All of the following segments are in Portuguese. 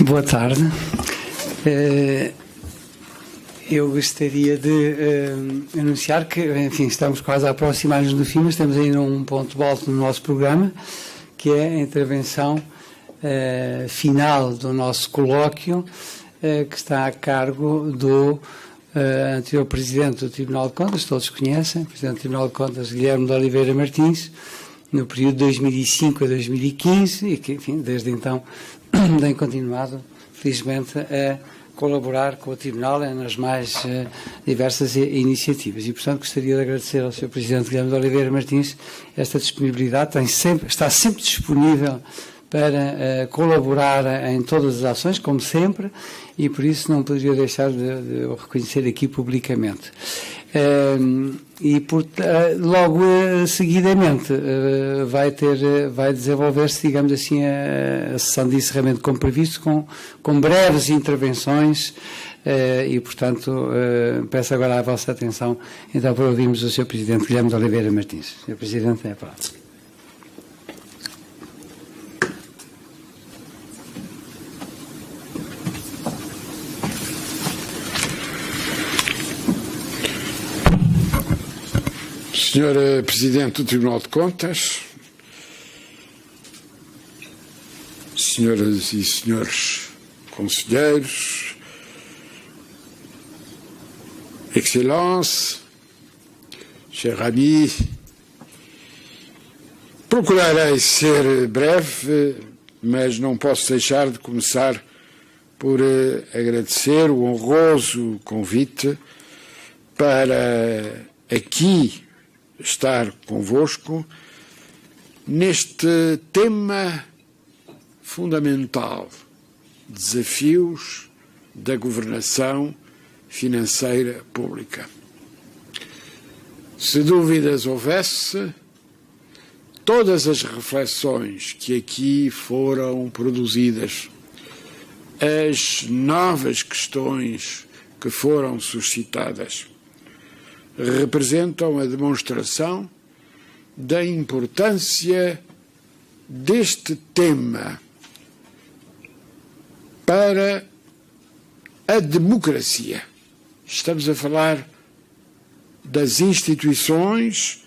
Boa tarde. Eu gostaria de anunciar que, enfim, estamos quase a aproximar-nos do fim, mas estamos ainda num ponto alto no nosso programa, que é a intervenção final do nosso colóquio, que está a cargo do anterior Presidente do Tribunal de Contas, todos conhecem, Presidente do Tribunal de Contas, Guilherme de Oliveira Martins, no período de 2005 a 2015, e que, enfim, desde então tem continuado, felizmente, a colaborar com o Tribunal nas mais diversas iniciativas. E, portanto, gostaria de agradecer ao Sr. Presidente Guilherme de Oliveira Martins esta disponibilidade. Está sempre disponível para colaborar em todas as ações, como sempre, e por isso não poderia deixar de o reconhecer aqui publicamente. Logo seguidamente vai desenvolver-se, digamos assim, a sessão de encerramento como previsto, com breves intervenções e, portanto, peço agora a vossa atenção, então, para ouvirmos o Sr. Presidente Guilherme de Oliveira Martins. Sr. Presidente, é a palavra. Senhora Presidente do Tribunal de Contas, senhoras e senhores conselheiros, Excellences, chers amis, procurarei ser breve, mas não posso deixar de começar por agradecer o honroso convite para aqui estar convosco neste tema fundamental, desafios da governação financeira pública. Se dúvidas houvesse, todas as reflexões que aqui foram produzidas, as novas questões que foram suscitadas, representam a demonstração da importância deste tema para a democracia. Estamos a falar das instituições,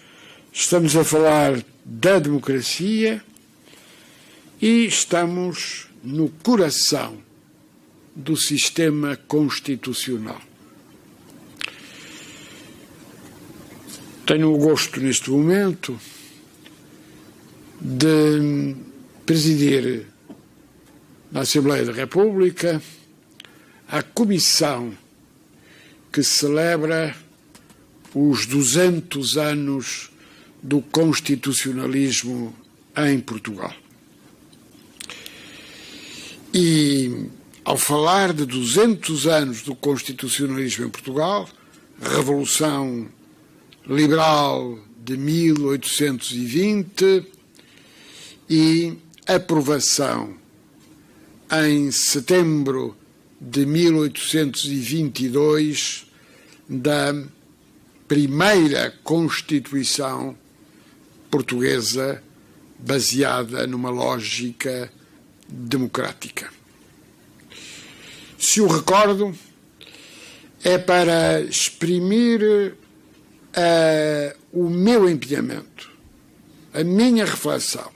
estamos a falar da democracia e estamos no coração do sistema constitucional. Tenho o gosto, neste momento, de presidir na Assembleia da República a comissão que celebra os 200 anos do constitucionalismo em Portugal. E, ao falar de 200 anos do constitucionalismo em Portugal, Revolução Liberal de 1820 e aprovação em setembro de 1822 da primeira Constituição portuguesa baseada numa lógica democrática. Se o recordo, é para exprimir o meu empenhamento, a minha reflexão,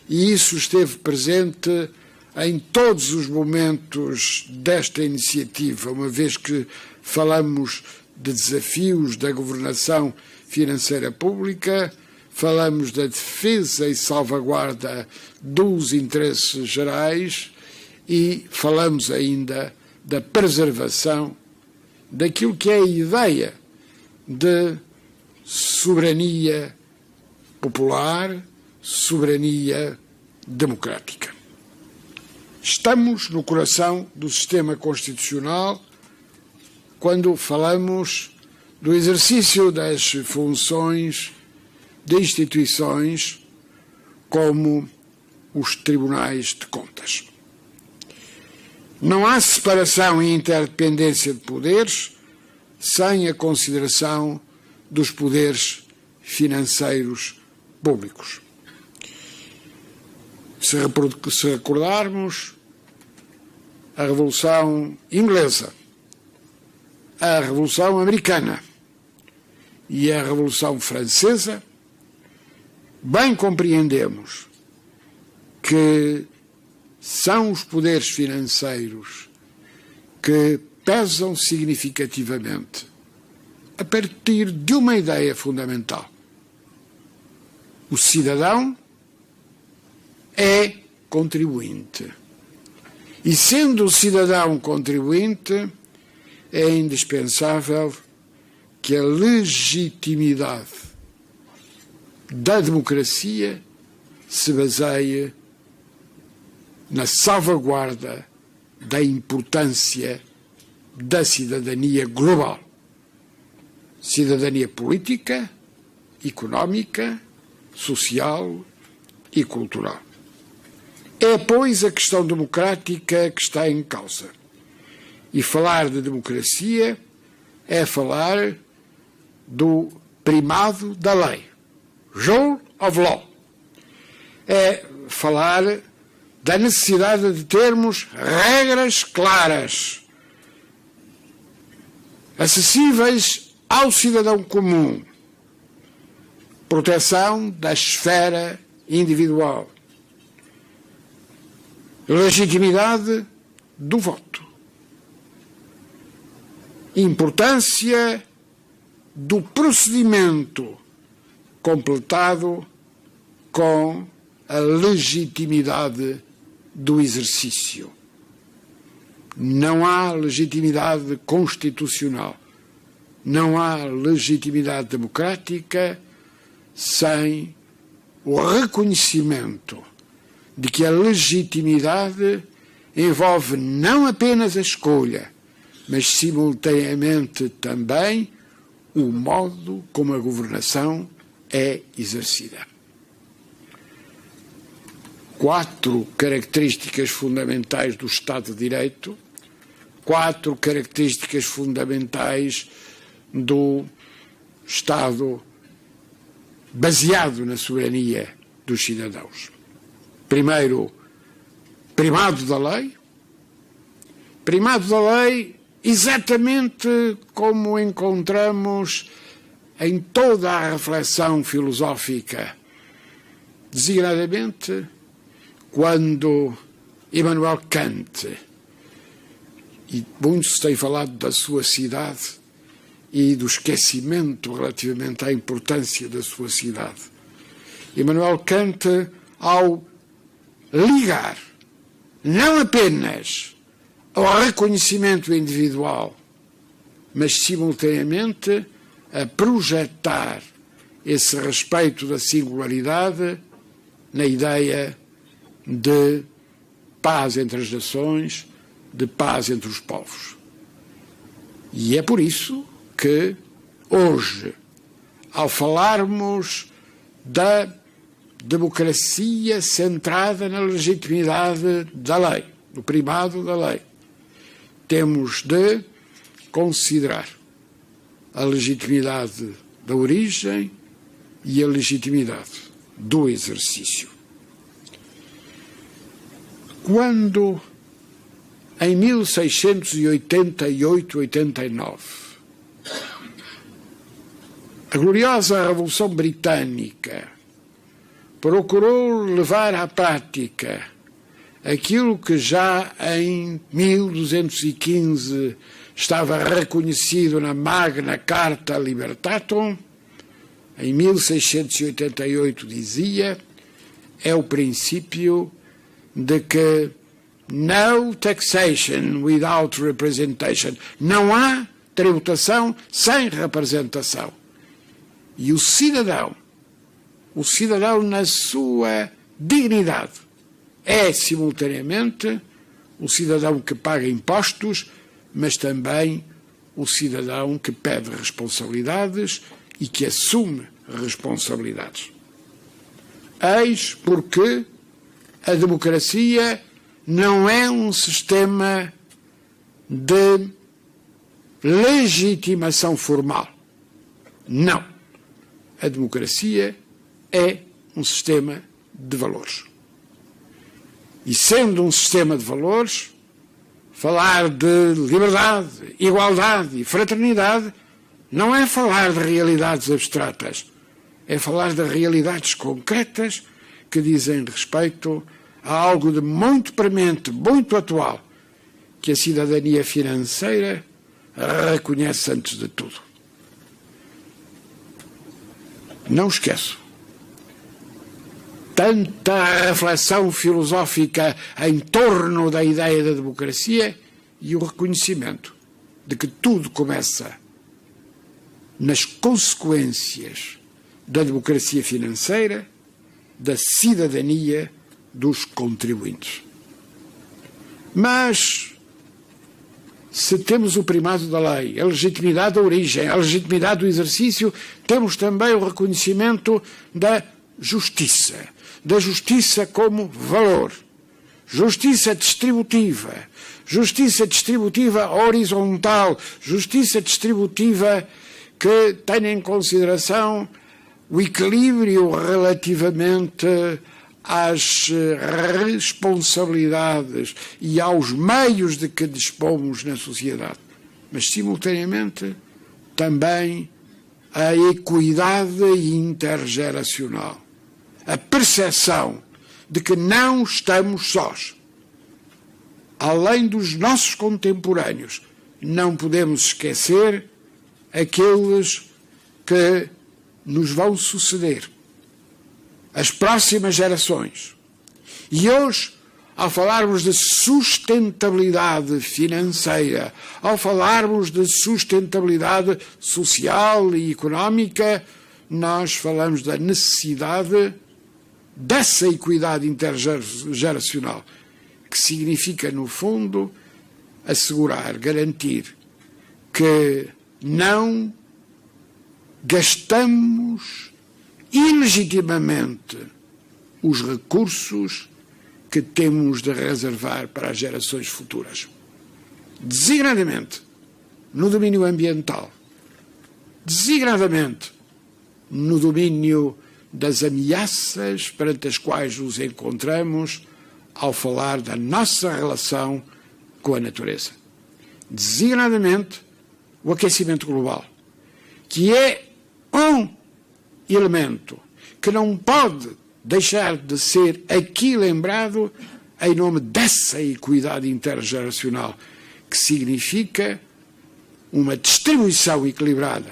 e isso esteve presente em todos os momentos desta iniciativa, uma vez que falamos de desafios da governação financeira pública, falamos da defesa e salvaguarda dos interesses gerais e falamos ainda da preservação daquilo que é a ideia de soberania popular, soberania democrática. Estamos no coração do sistema constitucional quando falamos do exercício das funções de instituições como os tribunais de contas. Não há separação e interdependência de poderes sem a consideração dos poderes financeiros públicos. Se recordarmos, a Revolução Inglesa, a Revolução Americana e a Revolução Francesa, bem compreendemos que são os poderes financeiros que pesam significativamente a partir de uma ideia fundamental. O cidadão é contribuinte. E sendo o cidadão contribuinte, é indispensável que a legitimidade da democracia se baseie na salvaguarda da importância da cidadania global. Cidadania política, económica, social e cultural. É, pois, a questão democrática que está em causa. E falar de democracia é falar do primado da lei. Rule of law. É falar da necessidade de termos regras claras, acessíveis ao cidadão comum, proteção da esfera individual, legitimidade do voto, importância do procedimento completado com a legitimidade do exercício. Não há legitimidade constitucional, não há legitimidade democrática sem o reconhecimento de que a legitimidade envolve não apenas a escolha, mas simultaneamente também o modo como a governação é exercida. 4 características fundamentais do Estado de Direito, 4 características fundamentais do Estado baseado na soberania dos cidadãos. Primeiro, primado da lei. Primado da lei exatamente como encontramos em toda a reflexão filosófica, designadamente quando Immanuel Kant, e muito se tem falado da sua cidade e do esquecimento relativamente à importância da sua cidade. Immanuel Kant, ao ligar não apenas ao reconhecimento individual, mas simultaneamente a projetar esse respeito da singularidade na ideia de paz entre as nações, de paz entre os povos. E é por isso que hoje, ao falarmos da democracia centrada na legitimidade da lei, no primado da lei, temos de considerar a legitimidade da origem e a legitimidade do exercício. Quando, em 1688-89, a gloriosa Revolução Britânica procurou levar à prática aquilo que já em 1215 estava reconhecido na Magna Carta Libertatum, em 1688 dizia, é o princípio de que no taxation without representation, não há tributação sem representação. E o cidadão na sua dignidade, é simultaneamente o cidadão que paga impostos, mas também o cidadão que pede responsabilidades e que assume responsabilidades. Eis porque a democracia não é um sistema de legitimação formal. Não. A democracia é um sistema de valores. E sendo um sistema de valores, falar de liberdade, igualdade e fraternidade não é falar de realidades abstratas, é falar de realidades concretas que dizem respeito a algo de muito premente, muito atual, que a cidadania financeira reconhece antes de tudo. Não esqueço. Tanta reflexão filosófica em torno da ideia da democracia e o reconhecimento de que tudo começa nas consequências da democracia financeira, da cidadania dos contribuintes. Mas, se temos o primado da lei, a legitimidade da origem, a legitimidade do exercício, temos também o reconhecimento da justiça como valor, justiça distributiva horizontal, justiça distributiva que tenha em consideração o equilíbrio relativamente às responsabilidades e aos meios de que dispomos na sociedade, mas simultaneamente também a equidade intergeracional, a percepção de que não estamos sós. Além dos nossos contemporâneos, não podemos esquecer aqueles que nos vão suceder, as próximas gerações. E hoje, ao falarmos de sustentabilidade financeira, ao falarmos de sustentabilidade social e económica, nós falamos da necessidade dessa equidade intergeracional, que significa, no fundo, assegurar, garantir que não gastamos ilegitimamente os recursos que temos de reservar para as gerações futuras, designadamente no domínio ambiental, designadamente no domínio das ameaças perante as quais nos encontramos ao falar da nossa relação com a natureza. Designadamente o aquecimento global, que é um elemento que não pode deixar de ser aqui lembrado em nome dessa equidade intergeracional, que significa uma distribuição equilibrada,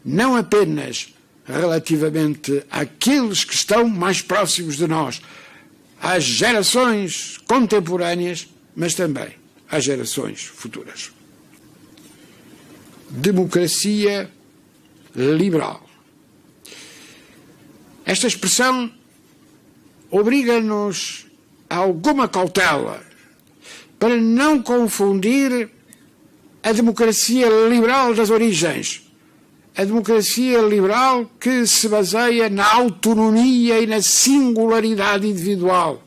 não apenas relativamente àqueles que estão mais próximos de nós, às gerações contemporâneas, mas também às gerações futuras. Democracia liberal. Esta expressão obriga-nos a alguma cautela para não confundir a democracia liberal das origens, a democracia liberal que se baseia na autonomia e na singularidade individual,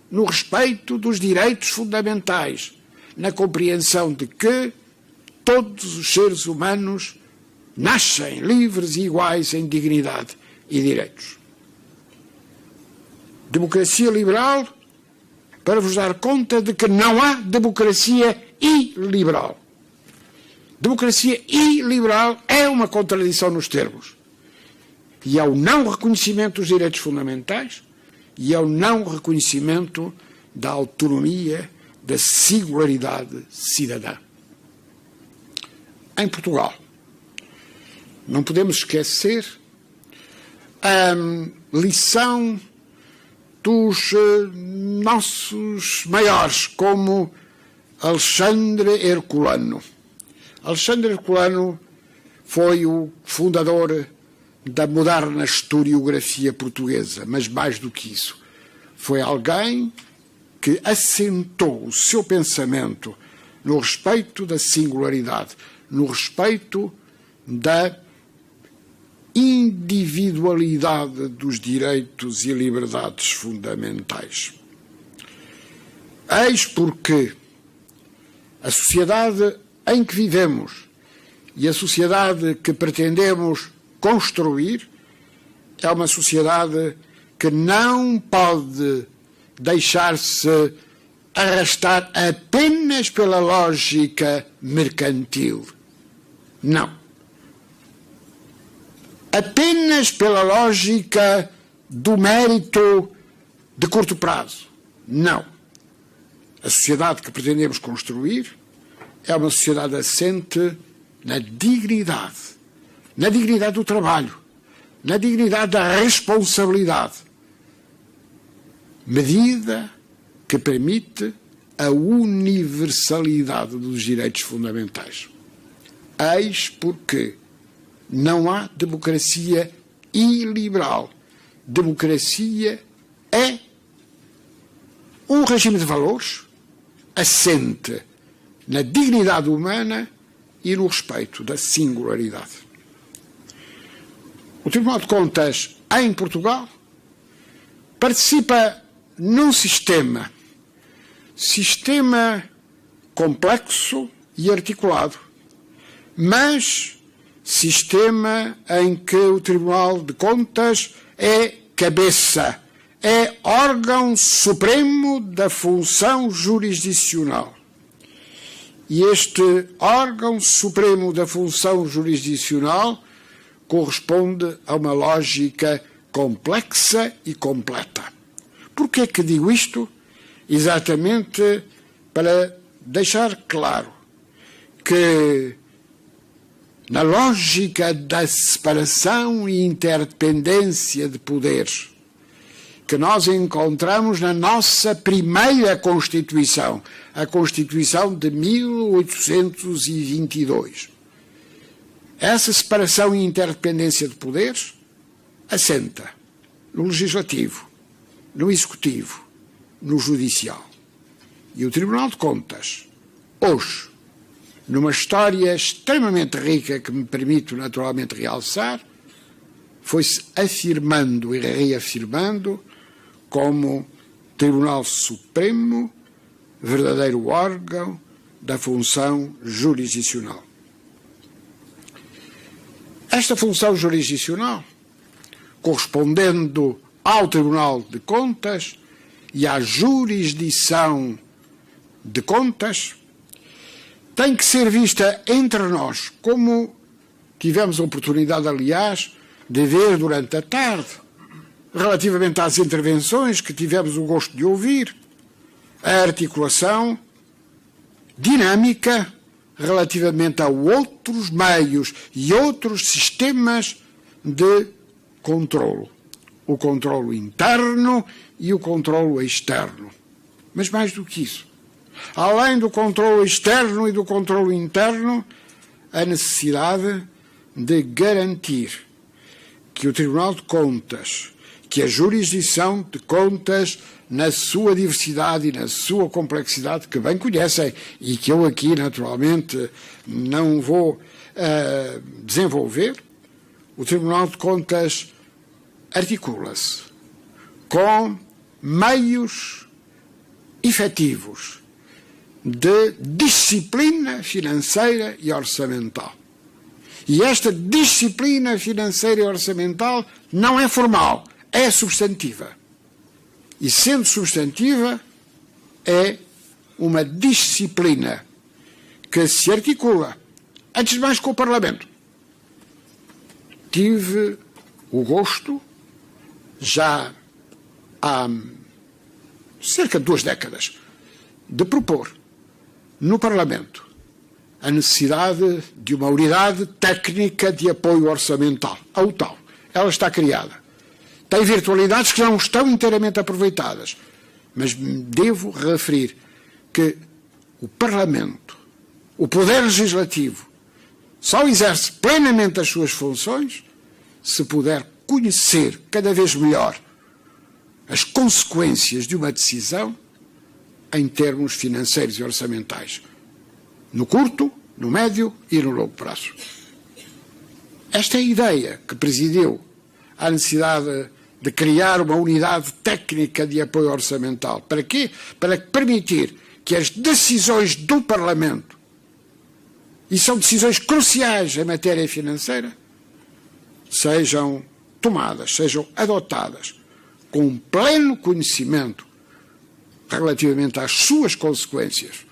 no respeito dos direitos fundamentais, na compreensão de que todos os seres humanos nascem livres e iguais em dignidade e direitos. Democracia liberal para vos dar conta de que não há democracia iliberal. Democracia iliberal é uma contradição nos termos. E ao não reconhecimento dos direitos fundamentais e ao não reconhecimento da autonomia, da singularidade cidadã. Em Portugal, não podemos esquecer a lição dos nossos maiores, como Alexandre Herculano. Alexandre Herculano foi o fundador da moderna historiografia portuguesa, mas mais do que isso, foi alguém que assentou o seu pensamento no respeito da singularidade, no respeito da individualidade dos direitos e liberdades fundamentais. Eis porque a sociedade em que vivemos e a sociedade que pretendemos construir é uma sociedade que não pode deixar-se arrastar apenas pela lógica mercantil. Não. Apenas pela lógica do mérito de curto prazo. Não. A sociedade que pretendemos construir é uma sociedade assente na dignidade do trabalho, na dignidade da responsabilidade, medida que permite a universalidade dos direitos fundamentais. Eis porque não há democracia iliberal. Democracia é um regime de valores assente na dignidade humana e no respeito da singularidade. O Tribunal de Contas, em Portugal, participa num sistema complexo e articulado, mas sistema em que o Tribunal de Contas é cabeça, é órgão supremo da função jurisdicional. E este órgão supremo da função jurisdicional corresponde a uma lógica complexa e completa. Por que é que digo isto? Exatamente para deixar claro que na lógica da separação e interdependência de poderes que nós encontramos na nossa primeira Constituição, a Constituição de 1822. Essa separação e interdependência de poderes assenta no Legislativo, no Executivo, no Judicial. E o Tribunal de Contas, hoje, numa história extremamente rica que me permito naturalmente realçar, foi-se afirmando e reafirmando como Tribunal Supremo, verdadeiro órgão da função jurisdicional. Esta função jurisdicional, correspondendo ao Tribunal de Contas e à jurisdição de contas, tem que ser vista entre nós, como tivemos a oportunidade, aliás, de ver durante a tarde, relativamente às intervenções que tivemos o gosto de ouvir, a articulação dinâmica relativamente a outros meios e outros sistemas de controlo. O controlo interno e o controlo externo. Mas mais do que isso, além do controlo externo e do controlo interno, a necessidade de garantir que o Tribunal de Contas, que a jurisdição de contas, na sua diversidade e na sua complexidade, que bem conhecem e que eu aqui, naturalmente, não vou desenvolver, o Tribunal de Contas articula-se com meios efetivos de disciplina financeira e orçamental. E esta disciplina financeira e orçamental não é formal, é substantiva. E sendo substantiva, é uma disciplina que se articula, antes de mais, com o Parlamento. Tive o gosto, já há cerca de 2 décadas, de propor no Parlamento a necessidade de uma unidade técnica de apoio orçamental, a UTAL. Ela está criada. Tem virtualidades que não estão inteiramente aproveitadas, mas devo referir que o Parlamento, o Poder Legislativo, só exerce plenamente as suas funções se puder conhecer cada vez melhor as consequências de uma decisão em termos financeiros e orçamentais, no curto, no médio e no longo prazo. Esta é a ideia que presidiu à necessidade de criar uma unidade técnica de apoio orçamental. Para quê? Para permitir que as decisões do Parlamento, e são decisões cruciais em matéria financeira, sejam tomadas, sejam adotadas com pleno conhecimento relativamente às suas consequências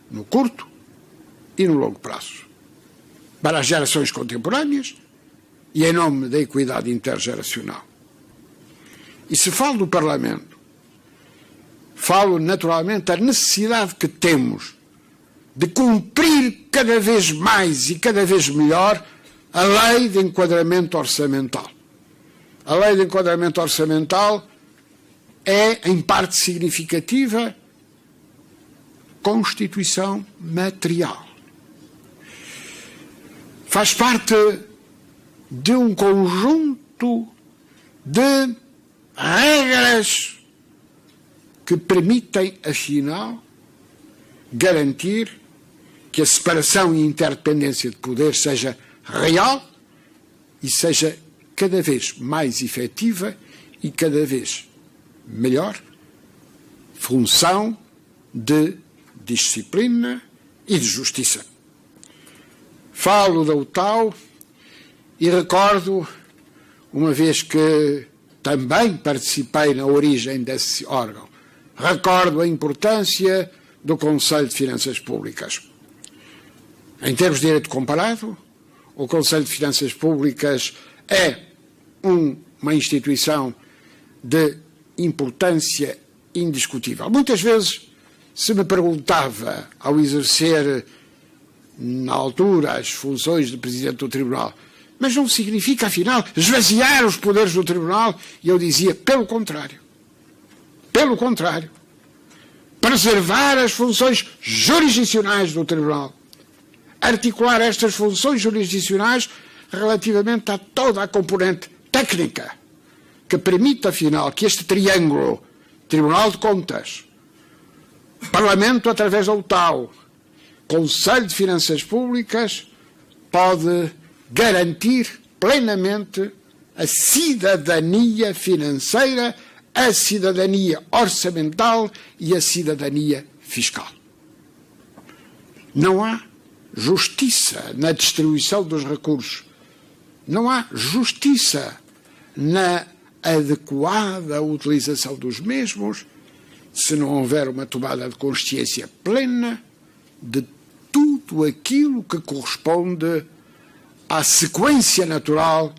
no curto e no longo prazo, para as gerações contemporâneas e em nome da equidade intergeracional. E se falo do Parlamento, falo naturalmente da necessidade que temos de cumprir cada vez mais e cada vez melhor a Lei de Enquadramento Orçamental. A Lei de Enquadramento Orçamental é, em parte significativa, Constituição material. Faz parte de um conjunto de regras que permitem, afinal, garantir que a separação e interdependência de poder seja real e seja cada vez mais efetiva e cada vez melhor, função de disciplina e de justiça. Falo da UTAU e recordo, uma vez que também participei na origem desse órgão, recordo a importância do Conselho de Finanças Públicas. Em termos de direito comparado, o Conselho de Finanças Públicas é uma instituição de importância indiscutível. Muitas vezes se me perguntava, ao exercer na altura as funções de Presidente do Tribunal, mas não significa, afinal, esvaziar os poderes do Tribunal? E eu dizia, pelo contrário. Pelo contrário. Preservar as funções jurisdicionais do Tribunal. Articular estas funções jurisdicionais relativamente a toda a componente técnica que permite, afinal, que este triângulo, Tribunal de Contas, Parlamento através da UTAU, Conselho de Finanças Públicas, pode garantir plenamente a cidadania financeira, a cidadania orçamental e a cidadania fiscal. Não há justiça na distribuição dos recursos. Não há justiça na adequada utilização dos mesmos se não houver uma tomada de consciência plena de tudo aquilo que corresponde à sequência natural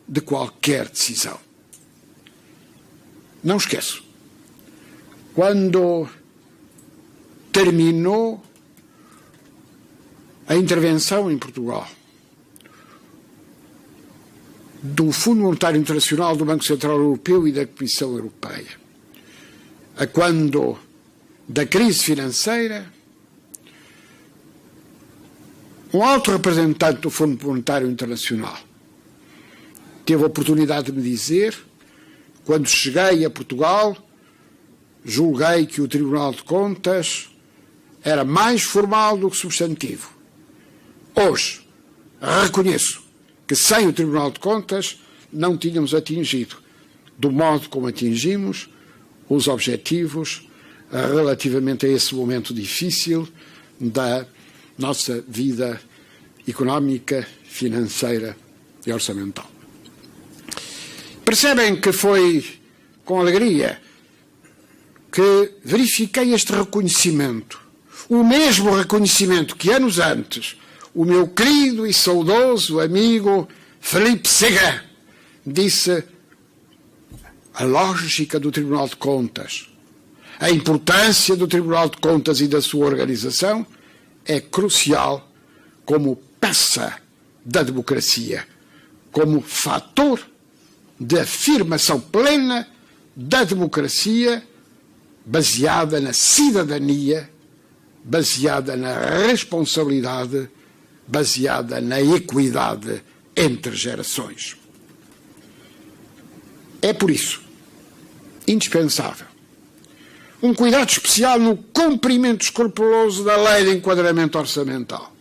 de qualquer decisão. Não esqueço, quando terminou a intervenção em Portugal do Fundo Monetário Internacional, do Banco Central Europeu e da Comissão Europeia, a quando da crise financeira, um alto representante do Fundo Monetário Internacional teve a oportunidade de me dizer, quando cheguei a Portugal, julguei que o Tribunal de Contas era mais formal do que substantivo. Hoje, reconheço que sem o Tribunal de Contas não tínhamos atingido, do modo como atingimos, os objetivos relativamente a esse momento difícil da nossa vida económica, financeira e orçamental. Percebem que foi com alegria que verifiquei este reconhecimento, o mesmo reconhecimento que anos antes o meu querido e saudoso amigo Felipe Séguin disse: a lógica do Tribunal de Contas, a importância do Tribunal de Contas e da sua organização é crucial como peça da democracia, como fator de afirmação plena da democracia baseada na cidadania, baseada na responsabilidade, baseada na equidade entre gerações. É por isso indispensável um cuidado especial no cumprimento escrupuloso da Lei de Enquadramento Orçamental,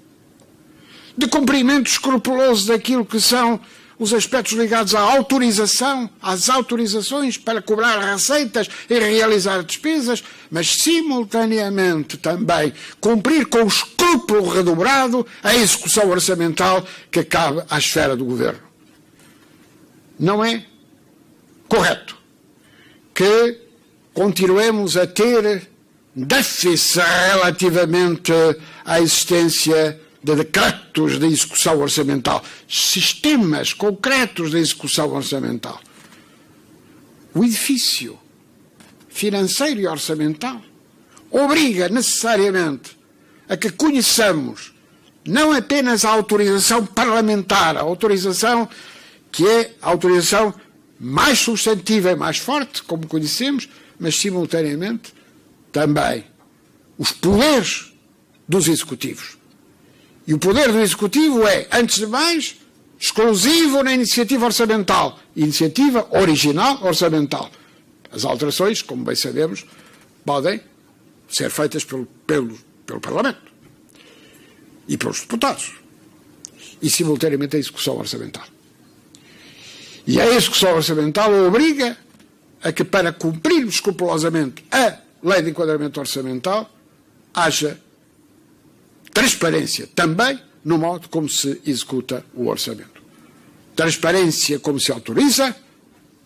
de cumprimento escrupuloso daquilo que são os aspectos ligados à autorização, às autorizações para cobrar receitas e realizar despesas, mas simultaneamente também cumprir com o escrúpulo redobrado a execução orçamental que cabe à esfera do Governo. Não é correto que, continuemos a ter déficit relativamente à existência de decretos de execução orçamental, sistemas concretos de execução orçamental. O edifício financeiro e orçamental obriga necessariamente a que conheçamos não apenas a autorização parlamentar, a autorização que é a autorização mais substantiva e mais forte, como conhecemos, mas simultaneamente também os poderes dos executivos. E o poder do executivo é, antes de mais, exclusivo na iniciativa orçamental, iniciativa original orçamental. As alterações, como bem sabemos, podem ser feitas pelo Parlamento e pelos deputados, e simultaneamente a execução orçamental. E a execução orçamental obriga a que, para cumprirmos escrupulosamente a lei de enquadramento orçamental, haja transparência também no modo como se executa o orçamento. Transparência como se autoriza,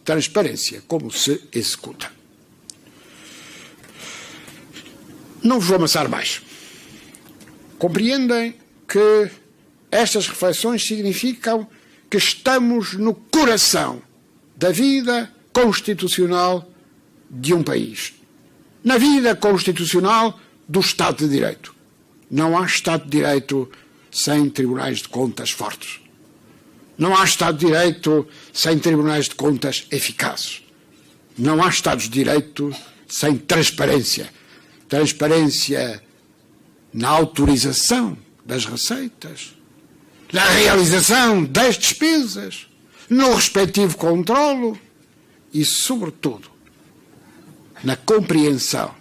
transparência como se executa. Não vos vou amassar mais. Compreendem que estas reflexões significam que estamos no coração da vida constitucional de um país. Na vida constitucional do Estado de Direito. Não há Estado de Direito sem tribunais de contas fortes. Não há Estado de Direito sem tribunais de contas eficazes. Não há Estados de Direito sem transparência. Transparência na autorização das receitas, na realização das despesas, no respectivo controlo e, sobretudo, na compreensão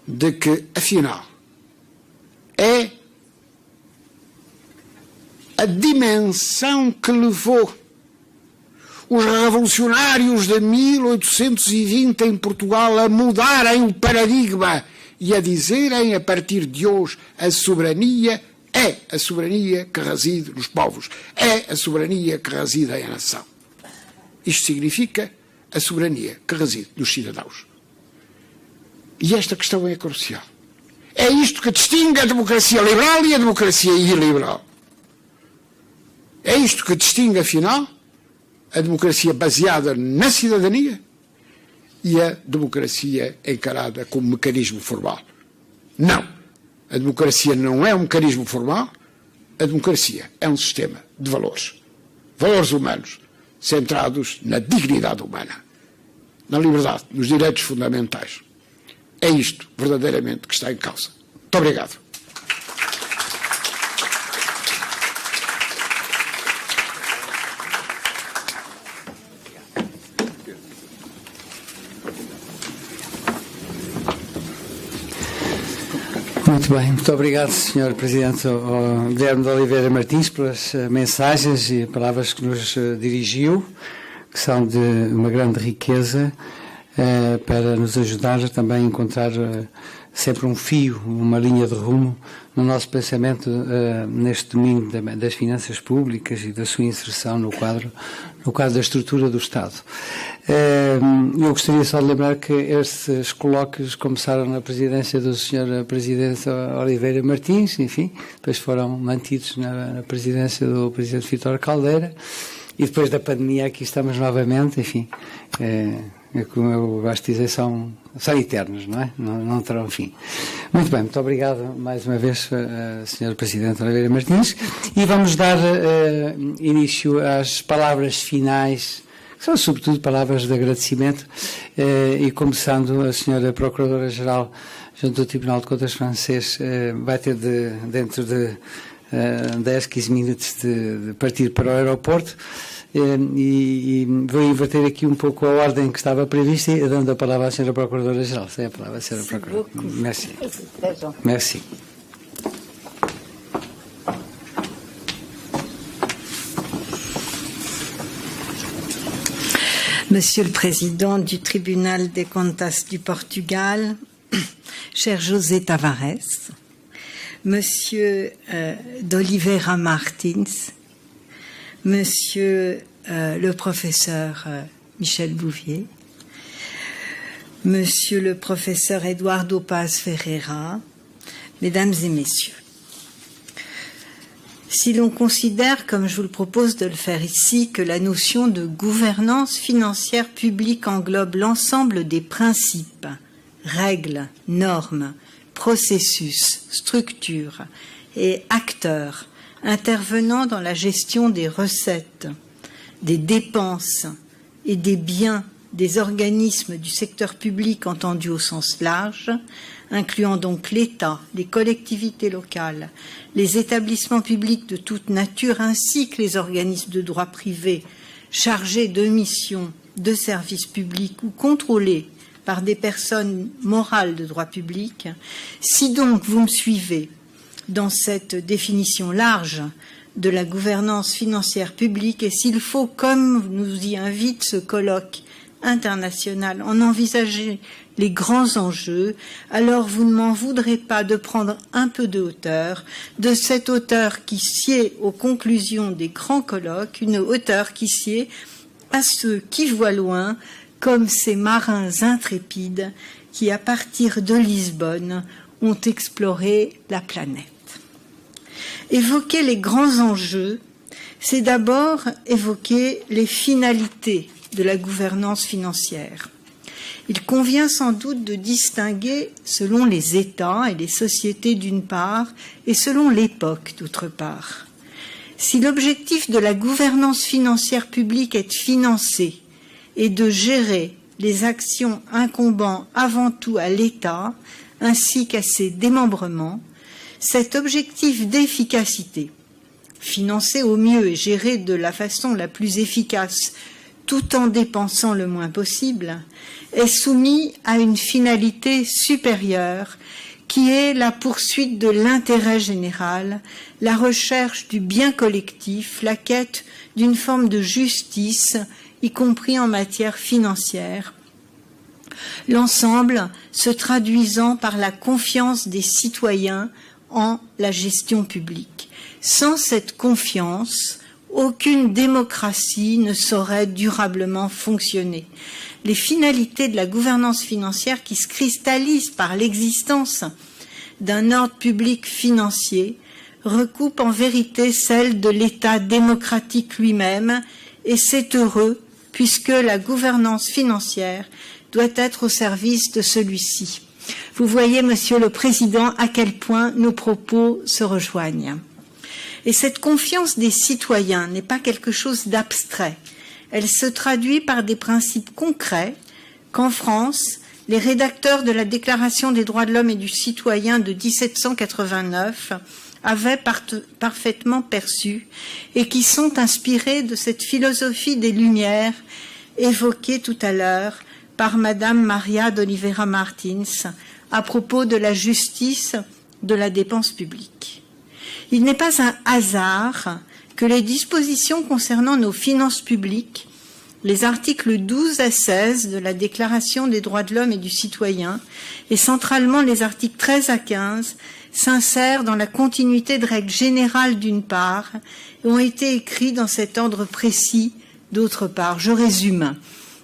de que, afinal, é a dimensão que levou os revolucionários de 1820 em Portugal a mudarem o paradigma e a dizerem, a partir de hoje, a soberania é a soberania que reside nos povos, é a soberania que reside em nação. Isto significa a soberania que reside nos cidadãos. E esta questão é crucial. É isto que distingue a democracia liberal e a democracia iliberal. É isto que distingue, afinal, a democracia baseada na cidadania e a democracia encarada como mecanismo formal. Não. A democracia não é um mecanismo formal. A democracia é um sistema de valores. Valores humanos, centrados na dignidade humana, na liberdade, nos direitos fundamentais. É isto, verdadeiramente, que está em causa. Muito obrigado. Muito bem, muito obrigado, Sr. Presidente Guilherme de Oliveira Martins, pelas mensagens e palavras que nos dirigiu, que são de uma grande riqueza, para nos ajudar também a encontrar sempre um fio, uma linha de rumo no nosso pensamento neste domingo das finanças públicas e da sua inserção no quadro da estrutura do Estado. Eu gostaria só de lembrar que estes colóquios começaram na presidência do Sr. Presidente Oliveira Martins, enfim, depois foram mantidos na presidência do Presidente Vítor Caldeira, e depois da pandemia aqui estamos novamente, enfim, como eu gosto de dizer, são eternos, não é? Não terão fim. Muito bem, muito obrigado mais uma vez, Sr. Presidente Oliveira Martins, e vamos dar início às palavras finais, que são sobretudo palavras de agradecimento, e começando a Sra. Procuradora-Geral junto do Tribunal de Contas francês vai ter dentro de 10, 15 minutos de partir para o aeroporto, e vou inverter aqui um pouco a ordem que estava prevista, e dando a palavra à Sra. Procuradora-Geral. Sem a palavra, Sra. Procuradora. Merci. Merci. Monsieur le Président du Tribunal des Contas du Portugal, cher José Tavares, Monsieur d'Oliveira Martins, Monsieur le professeur Michel Bouvier, Monsieur le professeur Eduardo Paz Ferreira, Mesdames et Messieurs. Si l'on considère, comme je vous le propose de le faire ici, que la notion de gouvernance financière publique englobe l'ensemble des principes, règles, normes, processus, structures et acteurs intervenant dans la gestion des recettes, des dépenses et des biens des organismes du secteur public entendus au sens large, incluant donc l'État, les collectivités locales, les établissements publics de toute nature ainsi que les organismes de droit privé chargés de missions de services publics ou contrôlés par des personnes morales de droit public. Si donc vous me suivez dans cette définition large de la gouvernance financière publique et s'il faut, comme nous y invite ce colloque international, en envisager les grands enjeux, alors vous ne m'en voudrez pas de prendre un peu de hauteur, de cette hauteur qui sied aux conclusions des grands colloques, une hauteur qui sied à ceux qui voient loin, comme ces marins intrépides qui, à partir de Lisbonne, ont exploré la planète. Évoquer les grands enjeux, c'est d'abord évoquer les finalités de la gouvernance financière. Il convient sans doute de distinguer selon les États et les sociétés d'une part et selon l'époque d'autre part. Si l'objectif de la gouvernance financière publique est de financer et de gérer les actions incombant avant tout à l'État ainsi qu'à ses démembrements, cet objectif d'efficacité, financer au mieux et gérer de la façon la plus efficace tout en dépensant le moins possible, est soumis à une finalité supérieure qui est la poursuite de l'intérêt général, la recherche du bien collectif, la quête d'une forme de justice, y compris en matière financière, l'ensemble se traduisant par la confiance des citoyens en la gestion publique. Sans cette confiance, aucune démocratie ne saurait durablement fonctionner. Les finalités de la gouvernance financière qui se cristallisent par l'existence d'un ordre public financier recoupent en vérité celles de l'État démocratique lui-même, et c'est heureux puisque la gouvernance financière doit être au service de celui-ci. Vous voyez, Monsieur le Président, à quel point nos propos se rejoignent. Et cette confiance des citoyens n'est pas quelque chose d'abstrait. Elle se traduit par des principes concrets qu'en France, les rédacteurs de la Déclaration des droits de l'homme et du citoyen de 1789 avaient parfaitement perçus et qui sont inspirés de cette philosophie des Lumières évoquée tout à l'heure par Madame Maria d'Oliveira Martins à propos de la justice de la dépense publique. Il n'est pas un hasard que les dispositions concernant nos finances publiques, les articles 12 à 16 de la Déclaration des droits de l'homme et du citoyen, et centralement les articles 13 à 15, s'insèrent dans la continuité de règles générales d'une part, et ont été écrits dans cet ordre précis d'autre part. Je résume.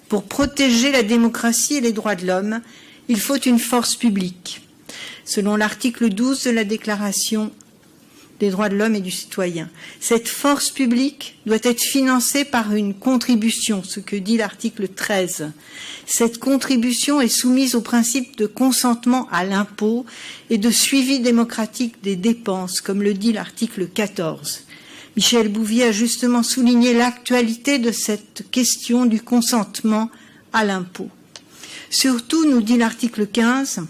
Pour protéger la démocratie et les droits de l'homme, il faut une force publique. Selon l'article 12 de la Déclaration des droits de l'homme et du citoyen. Cette force publique doit être financée par une contribution, ce que dit l'article 13. Cette contribution est soumise au principe de consentement à l'impôt et de suivi démocratique des dépenses, comme le dit l'article 14. Michel Bouvier a justement souligné l'actualité de cette question du consentement à l'impôt. Surtout, nous dit l'article 15,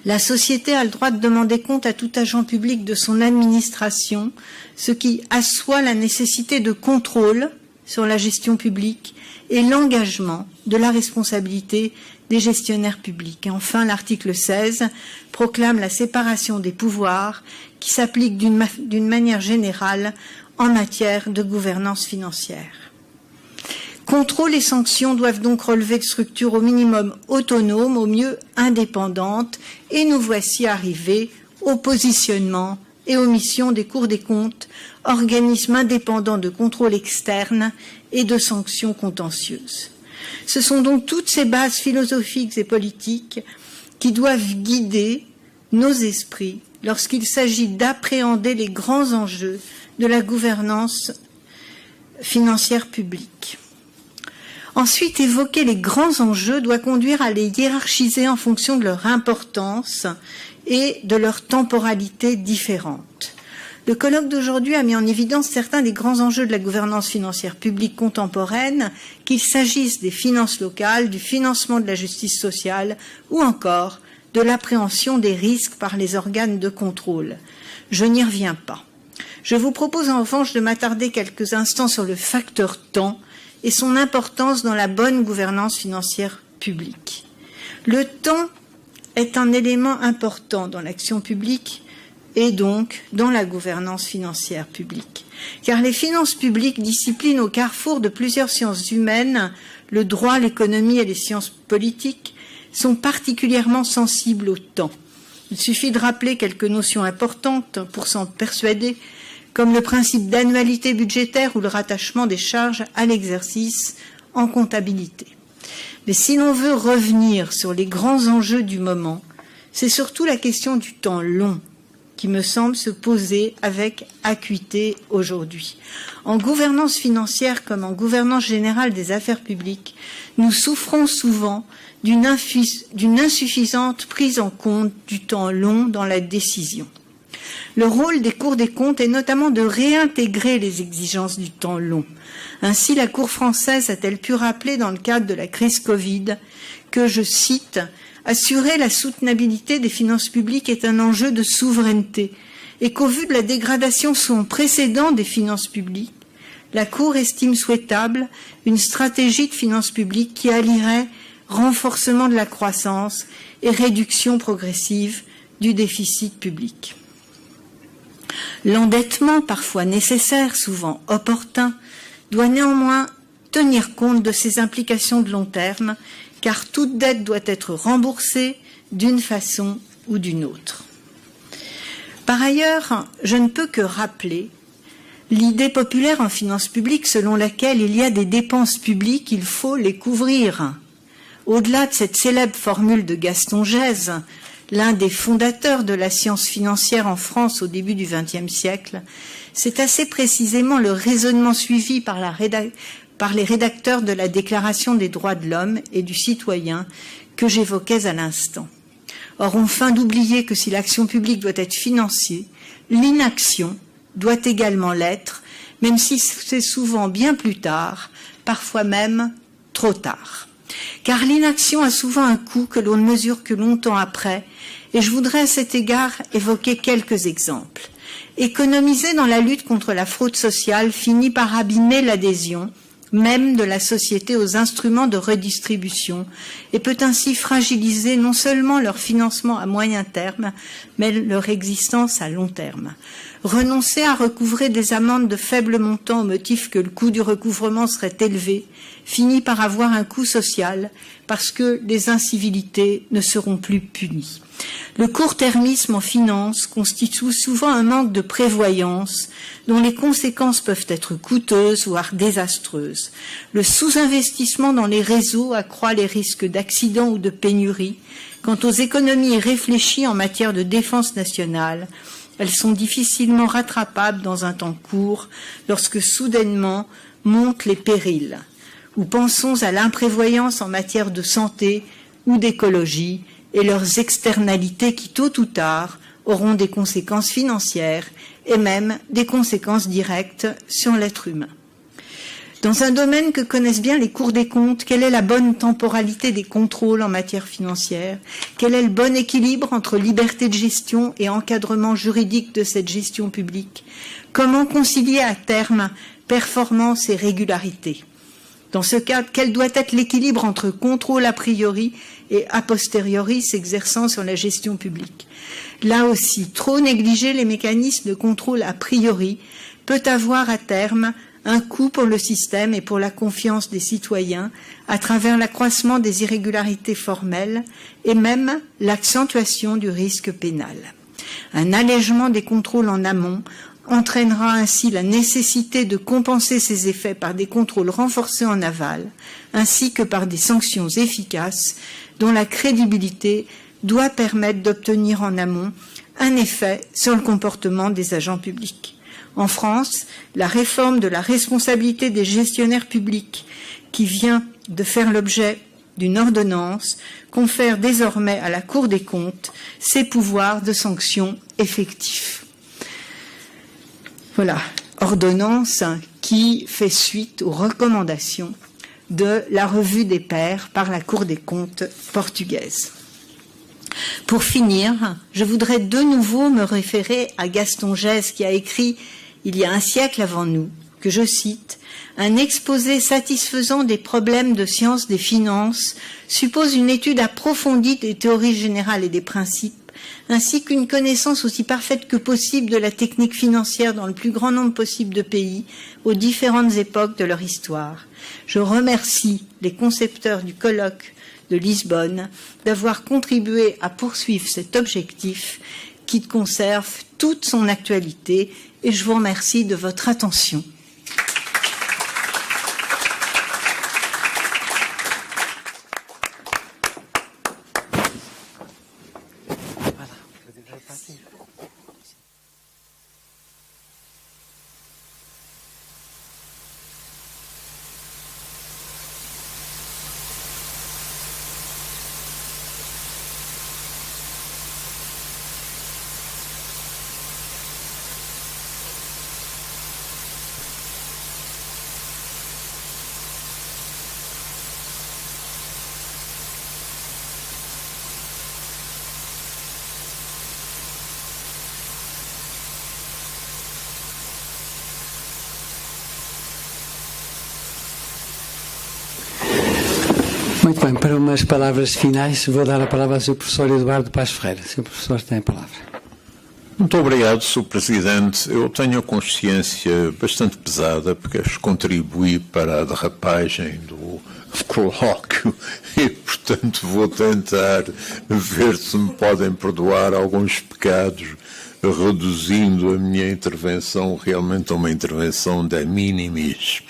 la société a le droit de demander compte à tout agent public de son administration, ce qui assoit la nécessité de contrôle sur la gestion publique et l'engagement de la responsabilité des gestionnaires publics. Et enfin, l'article 16 proclame la séparation des pouvoirs qui s'applique d'une manière générale en matière de gouvernance financière. Contrôle et sanctions doivent donc relever de structures au minimum autonomes, au mieux indépendantes, et nous voici arrivés au positionnement et aux missions des cours des comptes, organismes indépendants de contrôle externe et de sanctions contentieuses. Ce sont donc toutes ces bases philosophiques et politiques qui doivent guider nos esprits lorsqu'il s'agit d'appréhender les grands enjeux de la gouvernance financière publique. Ensuite, évoquer les grands enjeux doit conduire à les hiérarchiser en fonction de leur importance et de leur temporalité différente. Le colloque d'aujourd'hui a mis en évidence certains des grands enjeux de la gouvernance financière publique contemporaine, qu'il s'agisse des finances locales, du financement de la justice sociale ou encore de l'appréhension des risques par les organes de contrôle. Je n'y reviens pas. Je vous propose en revanche de m'attarder quelques instants sur le facteur temps et son importance dans la bonne gouvernance financière publique. Le temps est un élément important dans l'action publique et donc dans la gouvernance financière publique. Car les finances publiques, disciplines au carrefour de plusieurs sciences humaines, le droit, l'économie et les sciences politiques, sont particulièrement sensibles au temps. Il suffit de rappeler quelques notions importantes pour s'en persuader, comme le principe d'annualité budgétaire ou le rattachement des charges à l'exercice en comptabilité. Mais si l'on veut revenir sur les grands enjeux du moment, c'est surtout la question du temps long qui me semble se poser avec acuité aujourd'hui. En gouvernance financière comme en gouvernance générale des affaires publiques, nous souffrons souvent d'une insuffisante prise en compte du temps long dans la décision. Le rôle des cours des comptes est notamment de réintégrer les exigences du temps long. Ainsi, la Cour française a-t-elle pu rappeler dans le cadre de la crise Covid que, je cite, « assurer la soutenabilité des finances publiques est un enjeu de souveraineté et qu'au vu de la dégradation sans précédent des finances publiques, la Cour estime souhaitable une stratégie de finances publiques qui allierait renforcement de la croissance et réduction progressive du déficit public. » L'endettement, parfois nécessaire, souvent opportun, doit néanmoins tenir compte de ses implications de long terme, car toute dette doit être remboursée d'une façon ou d'une autre. Par ailleurs, je ne peux que rappeler l'idée populaire en finances publiques selon laquelle il y a des dépenses publiques, il faut les couvrir. Au-delà de cette célèbre formule de Gaston Gèze, l'un des fondateurs de la science financière en France au début du XXe siècle, c'est assez précisément le raisonnement suivi par les rédacteurs de la Déclaration des droits de l'homme et du citoyen que j'évoquais à l'instant. Or, on feint d'oublier que si l'action publique doit être financée, l'inaction doit également l'être, même si c'est souvent bien plus tard, parfois même trop tard. Car l'inaction a souvent un coût que l'on ne mesure que longtemps après, et je voudrais à cet égard évoquer quelques exemples. Économiser dans la lutte contre la fraude sociale finit par abîmer l'adhésion même de la société aux instruments de redistribution et peut ainsi fragiliser non seulement leur financement à moyen terme, mais leur existence à long terme. Renoncer à recouvrer des amendes de faible montant au motif que le coût du recouvrement serait élevé finit par avoir un coût social parce que les incivilités ne seront plus punies. Le court-termisme en finance constitue souvent un manque de prévoyance dont les conséquences peuvent être coûteuses, voire désastreuses. Le sous-investissement dans les réseaux accroît les risques d'accidents ou de pénurie. Quant aux économies réfléchies en matière de défense nationale, elles sont difficilement rattrapables dans un temps court lorsque soudainement montent les périls. Ou pensons à l'imprévoyance en matière de santé ou d'écologie et leurs externalités qui, tôt ou tard, auront des conséquences financières et même des conséquences directes sur l'être humain. Dans un domaine que connaissent bien les cours des comptes, quelle est la bonne temporalité des contrôles en matière financière? Quel est le bon équilibre entre liberté de gestion et encadrement juridique de cette gestion publique? Comment concilier à terme performance et régularité? Dans ce cadre, quel doit être l'équilibre entre contrôle a priori et a posteriori s'exerçant sur la gestion publique? Là aussi, trop négliger les mécanismes de contrôle a priori peut avoir à terme un coût pour le système et pour la confiance des citoyens à travers l'accroissement des irrégularités formelles et même l'accentuation du risque pénal. Un allègement des contrôles en amont entraînera ainsi la nécessité de compenser ces effets par des contrôles renforcés en aval, ainsi que par des sanctions efficaces dont la crédibilité doit permettre d'obtenir en amont un effet sur le comportement des agents publics. En France, la réforme de la responsabilité des gestionnaires publics, qui vient de faire l'objet d'une ordonnance, confère désormais à la Cour des comptes ses pouvoirs de sanction effectifs. Voilà, ordonnance qui fait suite aux recommandations de la revue des pairs par la Cour des comptes portugaise. Pour finir, je voudrais de nouveau me référer à Gaston Gès qui a écrit il y a un siècle avant nous, que je cite, « Un exposé satisfaisant des problèmes de sciences des finances suppose une étude approfondie des théories générales et des principes, ainsi qu'une connaissance aussi parfaite que possible de la technique financière dans le plus grand nombre possible de pays, aux différentes époques de leur histoire. Je remercie les concepteurs du colloque de Lisbonne d'avoir contribué à poursuivre cet objectif qui conserve toute son actualité et je vous remercie de votre attention. Muito bem, para umas palavras finais, vou dar a palavra ao Sr. Professor Eduardo Paz Ferreira. Sr. Professor, tem a palavra. Muito obrigado, Sr. Presidente. Eu tenho a consciência bastante pesada, porque contribuí para a derrapagem do colóquio e, portanto, vou tentar ver se me podem perdoar alguns pecados, reduzindo a minha intervenção realmente a uma intervenção de minimis.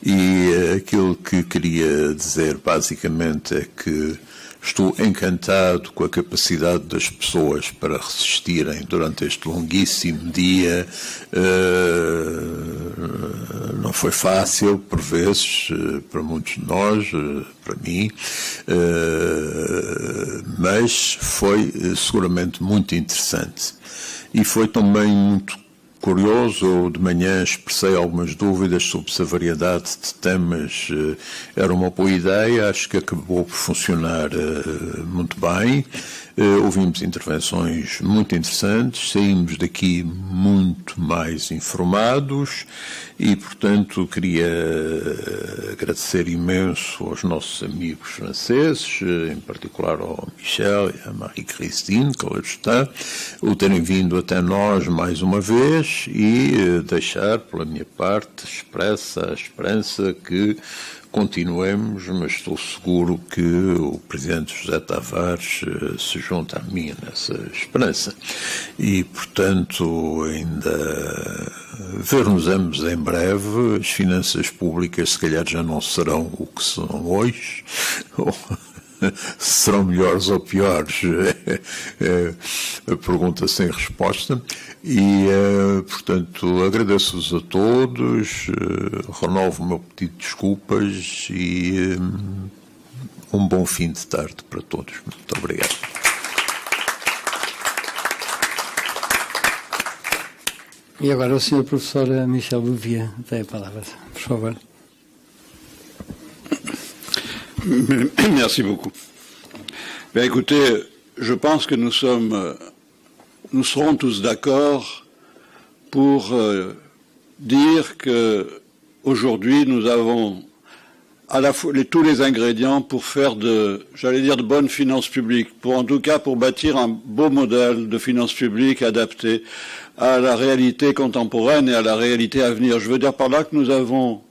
E aquilo que queria dizer basicamente é que estou encantado com a capacidade das pessoas para resistirem durante este longuíssimo dia. Não foi fácil, por vezes, para muitos de nós, para mim, mas foi seguramente muito interessante. E foi também muito curioso, eu de manhã expressei algumas dúvidas sobre se a variedade de temas era uma boa ideia, acho que acabou por funcionar muito bem. Ouvimos intervenções muito interessantes, saímos daqui muito mais informados e, portanto, queria agradecer imenso aos nossos amigos franceses, em particular ao Michel e à Marie-Christine, que hoje está, o terem vindo até nós mais uma vez e deixar, pela minha parte, expressa a esperança que continuemos, mas estou seguro que o Presidente José Tavares se junta a mim nessa esperança. E, portanto, ainda ver-nos-emos em breve. As finanças públicas, se calhar, já não serão o que são hoje. Serão melhores ou piores? A pergunta sem resposta. E, portanto, agradeço-vos a todos, renovo o meu pedido de desculpas e um bom fim de tarde para todos. Muito obrigado. E agora o Sr. Professor Michel Louvier tem a palavra, por favor. Merci beaucoup. Bien, écoutez, je pense que nous serons tous d'accord pour dire que aujourd'hui nous avons à la fois tous les ingrédients pour faire de bonnes finances publiques, en tout cas pour bâtir un beau modèle de finances publiques adapté à la réalité contemporaine et à la réalité à venir. Je veux dire par là que nous avons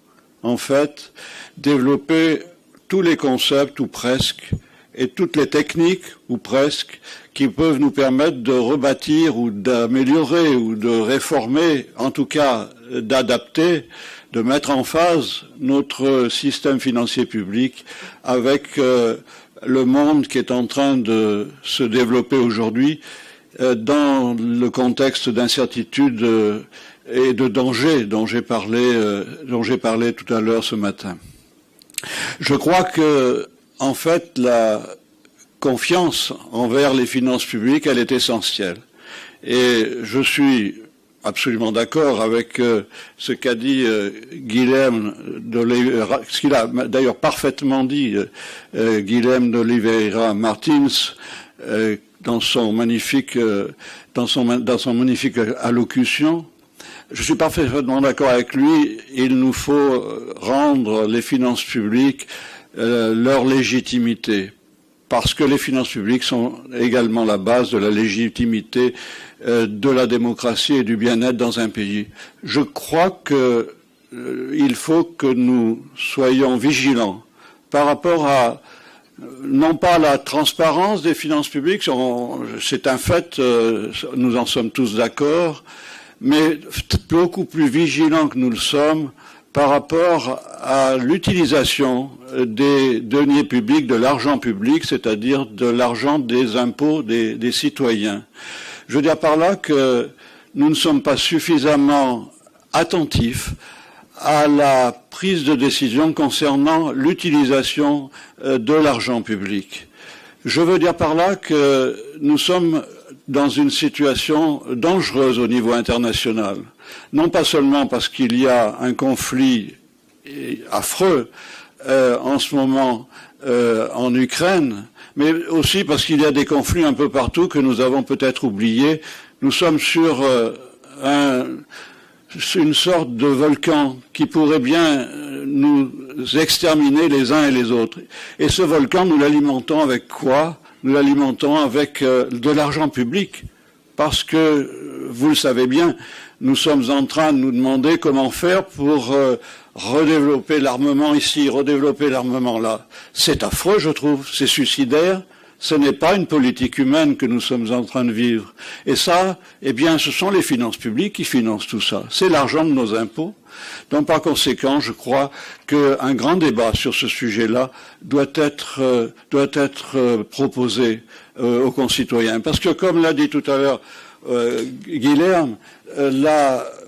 en fait développé tous les concepts, ou presque, et toutes les techniques, ou presque, qui peuvent nous permettre de rebâtir ou d'améliorer ou de réformer, en tout cas d'adapter, de mettre en phase notre système financier public avec le monde qui est en train de se développer aujourd'hui dans le contexte d'incertitude et de danger dont j'ai parlé tout à l'heure ce matin. Je crois que, en fait, la confiance envers les finances publiques, elle est essentielle. Et je suis absolument d'accord avec ce qu'a dit Guilherme d'Oliveira, ce qu'il a d'ailleurs parfaitement dit Guilherme d'Oliveira Martins dans son magnifique allocution. Je suis parfaitement d'accord avec lui. Il nous faut rendre les finances publiques leur légitimité, parce que les finances publiques sont également la base de la légitimité de la démocratie et du bien-être dans un pays. Je crois qu'il faut que nous soyons vigilants par rapport à, non pas la transparence des finances publiques, c'est un fait, nous en sommes tous d'accord, mais beaucoup plus vigilants que nous le sommes par rapport à l'utilisation des deniers publics, de l'argent public, c'est-à-dire de l'argent des impôts des citoyens. Je veux dire par là que nous ne sommes pas suffisamment attentifs à la prise de décision concernant l'utilisation de l'argent public. Je veux dire par là que nous sommes dans une situation dangereuse au niveau international. Non pas seulement parce qu'il y a un conflit affreux en ce moment en Ukraine, mais aussi parce qu'il y a des conflits un peu partout que nous avons peut-être oubliés. Nous sommes sur une sorte de volcan qui pourrait bien nous exterminer les uns et les autres. Et ce volcan, nous l'alimentons avec quoi? Nous l'alimentons avec de l'argent public, parce que, vous le savez bien, nous sommes en train de nous demander comment faire pour redévelopper l'armement ici, redévelopper l'armement là. C'est affreux, je trouve, c'est suicidaire. Ce n'est pas une politique humaine que nous sommes en train de vivre. Et ça, eh bien, ce sont les finances publiques qui financent tout ça. C'est l'argent de nos impôts. Donc, par conséquent, je crois qu'un grand débat sur ce sujet-là doit être proposé aux concitoyens. Parce que, comme l'a dit tout à l'heure Guilherme,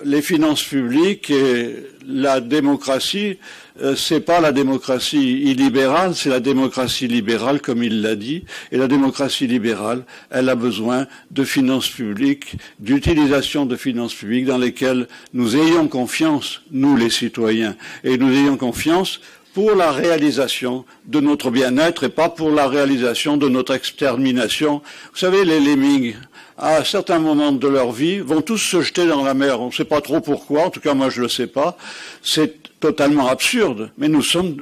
les finances publiques et la démocratie, c'est pas la démocratie illibérale, c'est la démocratie libérale, comme il l'a dit. Et la démocratie libérale, elle a besoin de finances publiques, d'utilisation de finances publiques dans lesquelles nous ayons confiance, nous les citoyens, et nous ayons confiance pour la réalisation de notre bien-être et pas pour la réalisation de notre extermination. Vous savez, les lemmings, à certains moments de leur vie, vont tous se jeter dans la mer. On ne sait pas trop pourquoi, en tout cas moi je ne le sais pas. C'est totalement absurde, mais nous sommes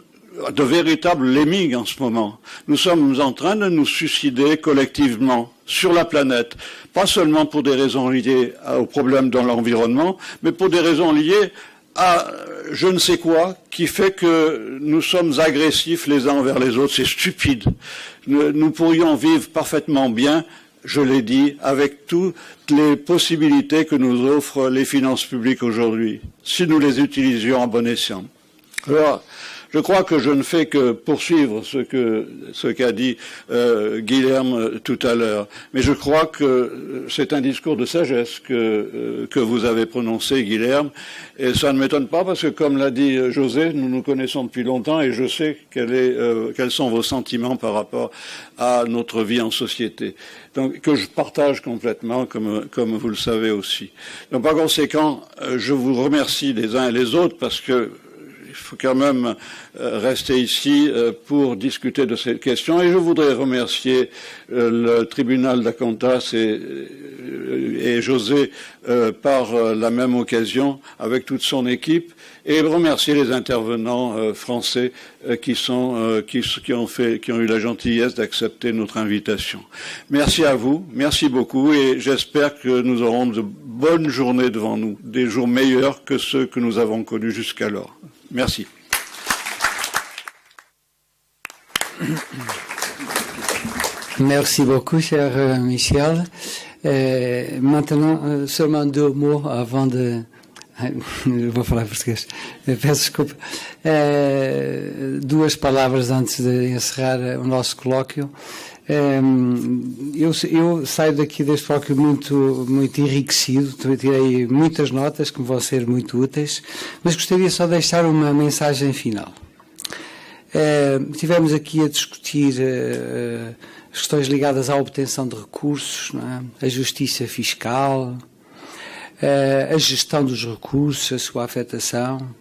de véritables lemmings en ce moment. Nous sommes en train de nous suicider collectivement sur la planète, pas seulement pour des raisons liées aux problèmes dans l'environnement, mais pour des raisons liées à je ne sais quoi qui fait que nous sommes agressifs les uns envers les autres. C'est stupide. Nous pourrions vivre parfaitement bien, je l'ai dit, avec toutes les possibilités que nous offrent les finances publiques aujourd'hui, si nous les utilisions à bon escient. Alors, je crois que je ne fais que poursuivre ce qu'a dit Guilherme tout à l'heure, mais je crois que c'est un discours de sagesse que vous avez prononcé, Guilherme, et ça ne m'étonne pas parce que, comme l'a dit José, nous nous connaissons depuis longtemps et je sais quels sont vos sentiments par rapport à notre vie en société, donc que je partage complètement, comme vous le savez aussi. Donc, par conséquent, je vous remercie les uns et les autres parce que il faut quand même rester ici pour discuter de cette question. Et je voudrais remercier le tribunal d'Acontas et José par la même occasion avec toute son équipe et remercier les intervenants français qui ont eu la gentillesse d'accepter notre invitation. Merci à vous, merci beaucoup et j'espère que nous aurons de bonnes journées devant nous, des jours meilleurs que ceux que nous avons connus jusqu'alors. Merci. Merci beaucoup, cher Michel. Maintenant, seulement 2 mots avant de... Vou falar português. Peço desculpa. 2 palavras antes de encerrar o nosso colóquio. Eu saio daqui deste colóquio muito enriquecido, tirei muitas notas que me vão ser muito úteis, mas gostaria só de deixar uma mensagem final. Tivemos aqui a discutir as questões ligadas à obtenção de recursos, não é? A justiça fiscal, a gestão dos recursos, a sua afetação.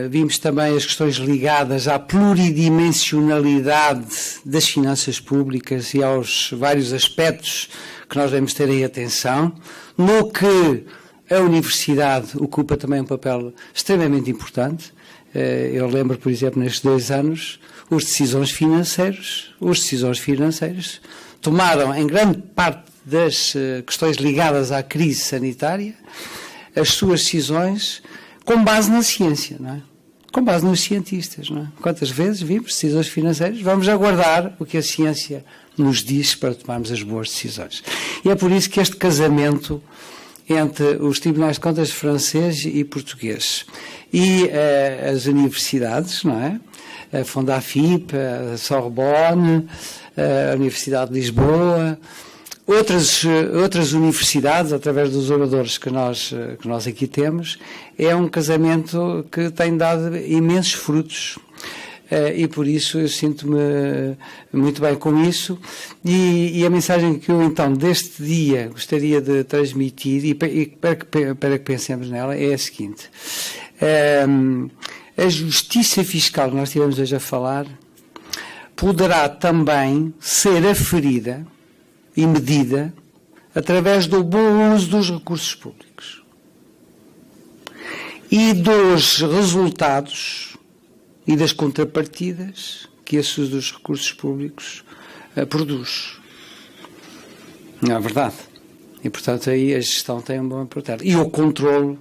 Vimos também as questões ligadas à pluridimensionalidade das finanças públicas e aos vários aspectos que nós devemos ter em atenção, no que a universidade ocupa também um papel extremamente importante. Eu lembro, por exemplo, nestes 2 anos, os decisões financeiras tomaram em grande parte das questões ligadas à crise sanitária as suas decisões com base na ciência, não é? Com base nos cientistas, não é? Quantas vezes vimos decisões financeiras? Vamos aguardar o que a ciência nos diz para tomarmos as boas decisões. E é por isso que este casamento entre os tribunais de contas francês e português e as universidades, não é? A Fundafip, a Sorbonne, a Universidade de Lisboa, outras universidades, através dos oradores que nós aqui temos, é um casamento que tem dado imensos frutos. E por isso eu sinto-me muito bem com isso, e a mensagem que eu então deste dia gostaria de transmitir, e para que pensemos nela, é a seguinte: a justiça fiscal que nós estivemos hoje a falar poderá também ser aferida e medida através do bom uso dos recursos públicos e dos resultados e das contrapartidas que esse uso dos recursos públicos produz. Não é verdade? E, portanto, aí a gestão tem um bom importante. E o controle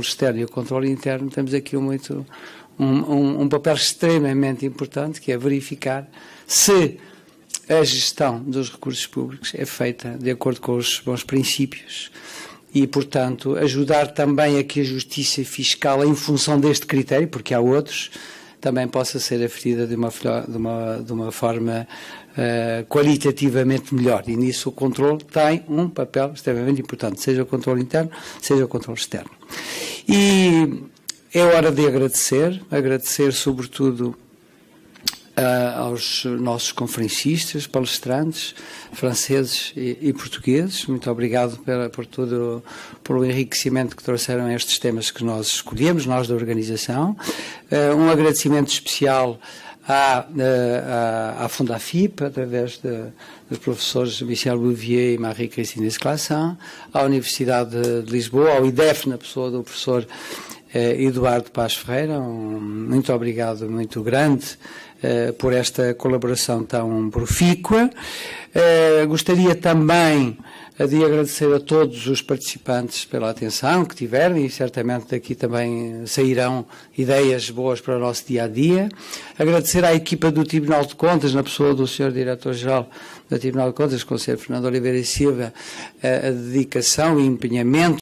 externo e o controle interno, temos aqui um papel extremamente importante, que é verificar se a gestão dos recursos públicos é feita de acordo com os bons princípios e, portanto, ajudar também a que a justiça fiscal, em função deste critério, porque há outros, também possa ser aferida de uma forma qualitativamente melhor. E nisso o controle tem um papel extremamente importante, seja o controle interno, seja o controle externo. E é hora de agradecer sobretudo aos nossos conferencistas, palestrantes, franceses e portugueses. Muito obrigado pelo enriquecimento que trouxeram estes temas que nós escolhemos, nós da organização. Um agradecimento especial à Fundafip, através dos professores Michel Bouvier e Marie-Christine Esclassan, à Universidade de Lisboa, ao IDEF, na pessoa do professor Eduardo Paz Ferreira. Muito obrigado, muito grande, por esta colaboração tão profícua. Gostaria também de agradecer a todos os participantes pela atenção que tiveram, e certamente daqui também sairão ideias boas para o nosso dia-a-dia. Agradecer à equipa do Tribunal de Contas, na pessoa do Sr. Diretor-Geral do Tribunal de Contas, Conselheiro Fernando Oliveira e Silva, a dedicação e empenhamento